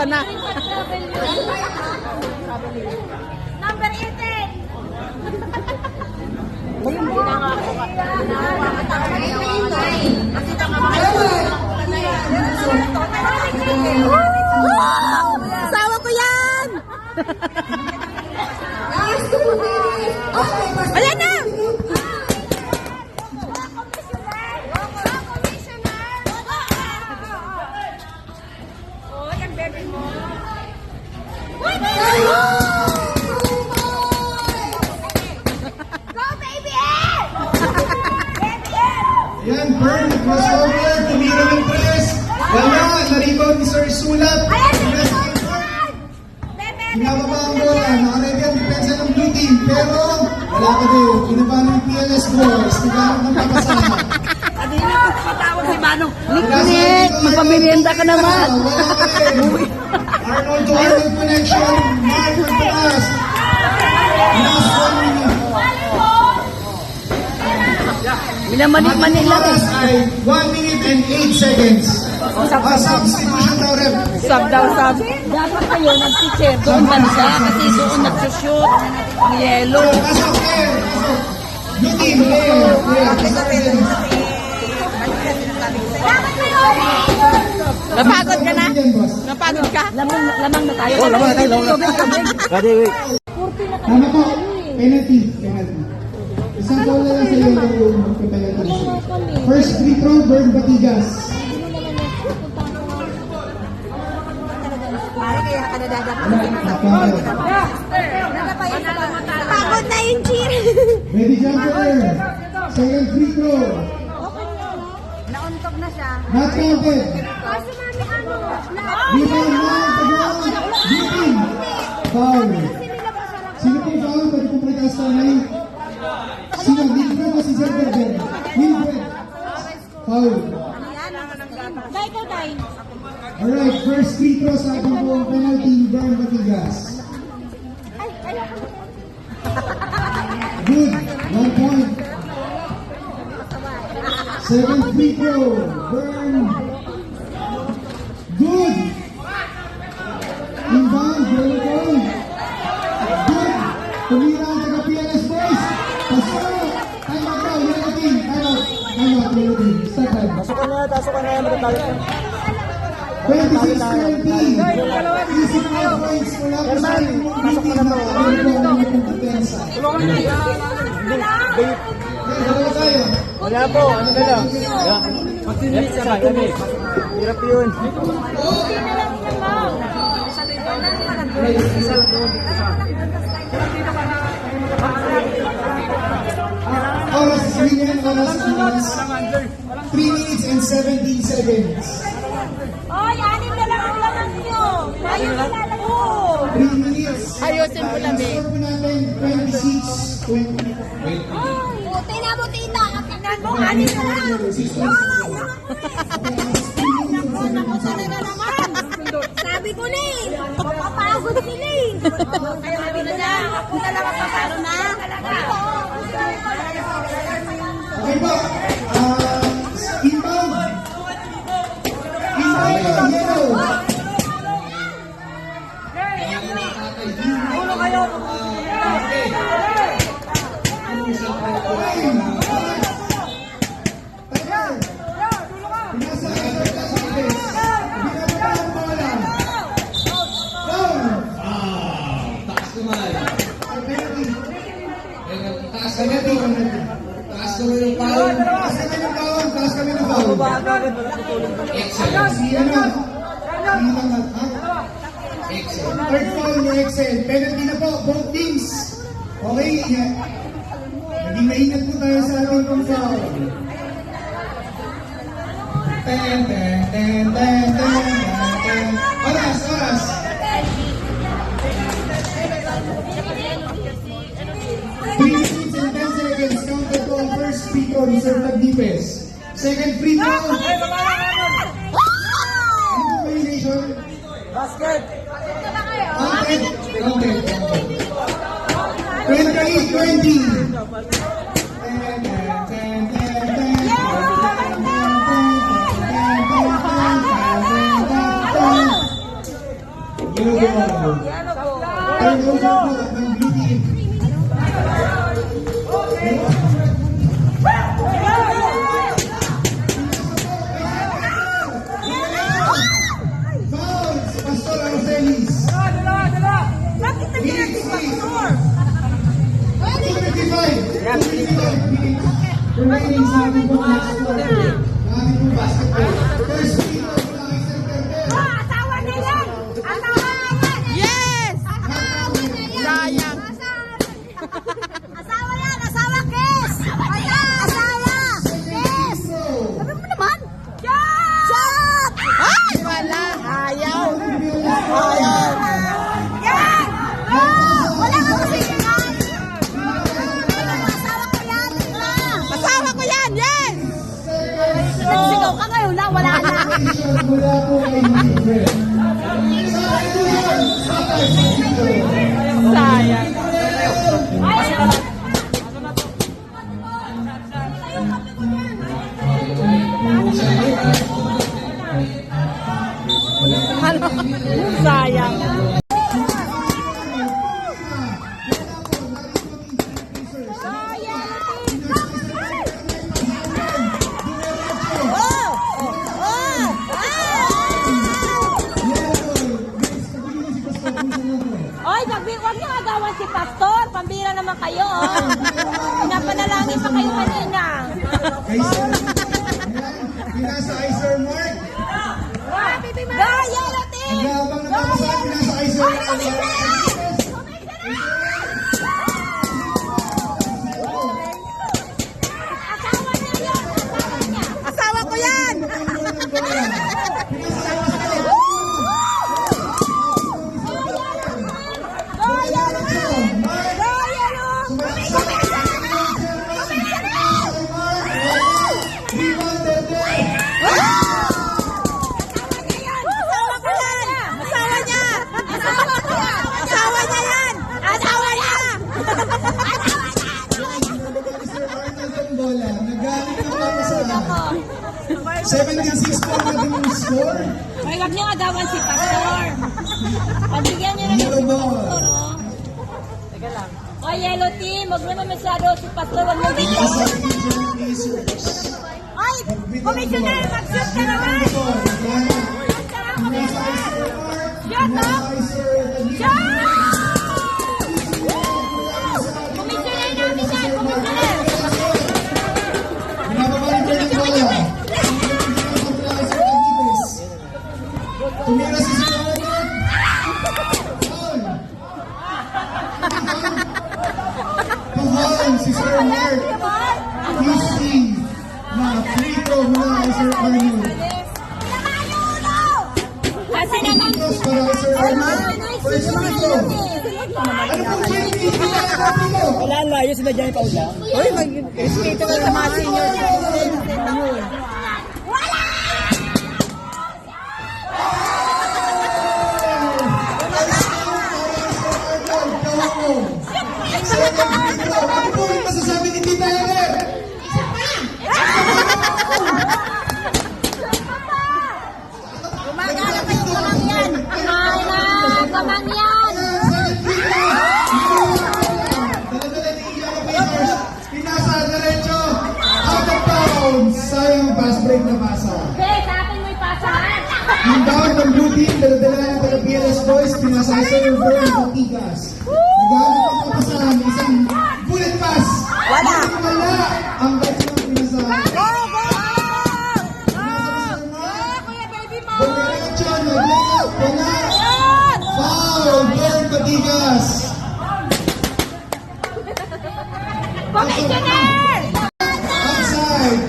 Nagkakatawa na. Number 18. Asawa ko yan! Wala na! Yan, burn, crossover, tumira ng press. Wala, na-rebound ni Sir Sulat. Pinababa ang bola, nakaredy ang depensa ng blue team. Pero, wala ka din. Inabano yung PLS boys. Naghanap ng papasama. Kanina ko patawag si Manong. Nick, magpamerienda ka naman. Wala ka din. Arnold to Arnold connection. Mark Magpalas. Last 1 minute. Minamanik-manik lang eh. Ay 1 minute and 8 seconds. Substitution daw rin. Sub daw, sub. Dapat kayo nag-teacher. Doon banda kasi doon nagsushoot. Ang yellow. Pasok, player. Blue team, player. Napagod ka na? Napagod ka? Lamang na tayo. Oh, lamang na tayo. Ready, wait. Tama po. Penalty. Isang goal na lang sa iyo yung magpapalala siya. First free throw, Bird Batigas. Pare, kaya ka nadadapin. Pagod na yung cheer. Ready jumper. Second free throw. Nauntog na siya. Not counted. Kasi mami, ano? Rebound man. Beating. Foul. Sino pong foul? Pwede pong protest na ngayon. Sino? Wilfred o si Sir Berger? Wilfred. Foul. Dai ko, dai. Alright, first free throw sa ating buong penalty, Bird Batigas. Ay, ayoko. Good. 1 point. Second free throw. Burn. Good. Inbound. Very good. Good. Tumira ang taga-PLS boys. Pasok. Time out daw. Yellow team. Time out. Time out. Yellow team. Start time. Pasok ka na. Matatalo. 26-20. Easy points. Wala po sa ating blue team na kumpiyansa. Dalawa tayo. Wala po, ano na lang. Yes, sabay, kami. Hirap yun. Oras, ganyan, oras. 3 minutes and 17 seconds. Oy, anim na lang ang laman nyo. Ayun na lang. 3 minutes. Ayusin mo lang eh. Score po natin 26-20. Buti na, buti na. Tingnan mo, anim na lang. Ako talaga naman. Sabi ko na eh. Papapagod sila eh. Sabi ko na. Ako talaga papagod na. Okay po. Inbound. Inbound. Yellow. Ulo kayo. Taas kami ng foul. Taas kami ng foul. Third foul ni Excel. Penalty na po, both teams. Okay, naging maingat po tayo sa ating pang foul. Ten. Oras. 3 minutes and 10 seconds. Counted to ang first free throw ni Sir Tagdipes. Second free throw. Combination. Basket! Counted. 28-20. po next to namin po basketball. First free throw mula kay Sir Berber. Asawa na yan! Asawa na yan! Yes! Asawa na yan! Sayang. Asawa yan! Asawa, Kes! Asawa! Kes! Sabi mo naman? Shot! Ay, wala. Ayaw. Ayaw. Yan! Wala ka kasi yan! Asawa ko yan! Asawa ko yan. Yes! Nagsigaw ka ngayon na, wala na. Mula po kay Wilfred. Sayang. Ano? Sayang. Oy, wag niyo agawan si Pastor. Pambira naman kayo. Oh. Pinapanalangin pa kayo kanina. Kay Sir, pinasa kay Sir Mark. Gaya natin! Nagabang na tapos na pinasa kay Sir Mark. Asawa niya yun! Asawa niya! Asawa ko yan. Gaya natin! Gaya natin! Asawa ko yan. Asawa niya. Asawa ko yan! Asawa niya yan. Asawa niya. Nagaling na pa sa 76 po ang naging score. Oy, wag niyo agawan si Pastor. Pabigyan niyo naman si Pastor, oh. Teka lang. Oy, yellow team, wag naman masyado si Pastor, wag mo dito. Pinasa kay Teacher Pacers. Ay, commissioner, mag-shoot ka naman! Pinasa kay Sir Mark. Shut Pinasa up! kay Sir Commissioner namin yan, commissioner! Binababalik ko ng bola. Tumira si Sir Robert. Foul. Foul si Sir Mark. Easy na free throw mula kay Sir Arnold. Kasi naman Cross para kay Sir Arnold. First free throw. Ano pong 20? Wala, layo sila dyan pa ulan. Uy, mag-respeto ka sa mga senior citizen. Ano po yung masasabi ni Tita Ever? gumagana pa yung kamangyan. Kamangyan! Dala-dala ni Yellow Pacers. Pinasa diretso. Out of bounds. Sayang pass break na pasa. Okay, sa akin mo ipasahan. Inbound ng blue team. Dala-dala ng taga PLS Boys. Pinasa kay Sir Vern Batigas. Naghahanap ang papasahan. Isang bullet pass. Wala. Wala. Ang best ng pinasa. Go, go! Diretso. Nag-layup. Wala. Foul. Vern Batigas. Commissioner! Outside.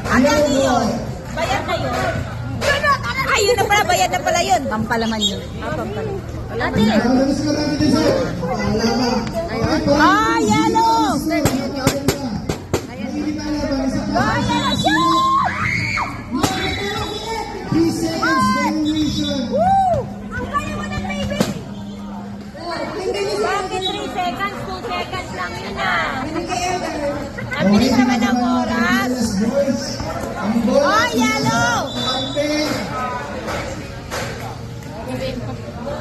Ano yun? Bayad na yun. Ay, yun na pala. Bayad na pala yun. Pampalaman yun. Pampalaman. Ate, Nakalas ka namin din sir. Paalaman. Ah, yellow! ang kaya mo na, baby! Bakit 3 seconds, 2 seconds lang yun ah. Ang bilis naman ng oras. Oh, yellow!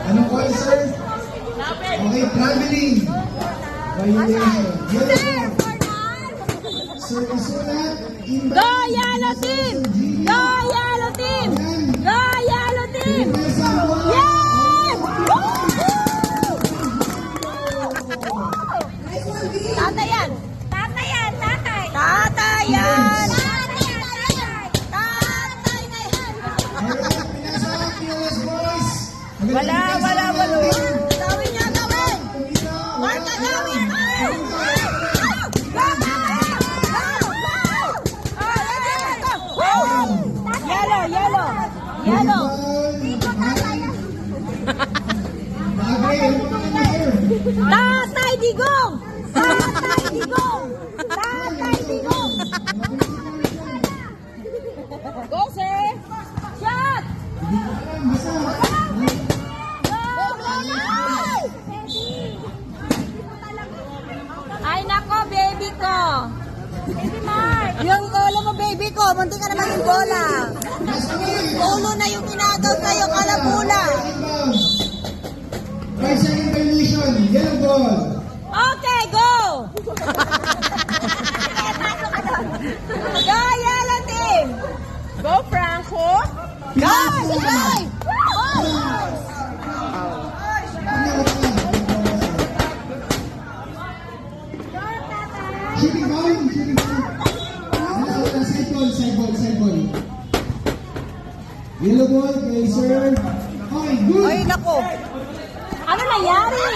Anong call, sir? Okay, traveling. Violation. Yellow. Sir, isulat. Go Yellow Team! Go Yellow Team! Go Yellow Team! Yes! Tatay yan! Tatay yan! Tatay! Tatay yan! Tatay! Yellow. Bagay, ano pa naman, sir? Tatay Digong! Tatay Digong! Tatay Digong! Go, sir! Shot! Basta. Ay, nako, baby ko! Yung ulo mo, baby ko, munti ka naman yung bola. Ulo na yung inagaw sa'yo, kalabula. Inbound. 5-second violation. Yellow ball. Okay, go! Go, yellow team! Go, Franco! Go! Go! Shooting ball. Shooting ball. Side ball, side ball, side ball. Yellow ball kay sir. Okay, good. Ay, nako. Ano nangyari?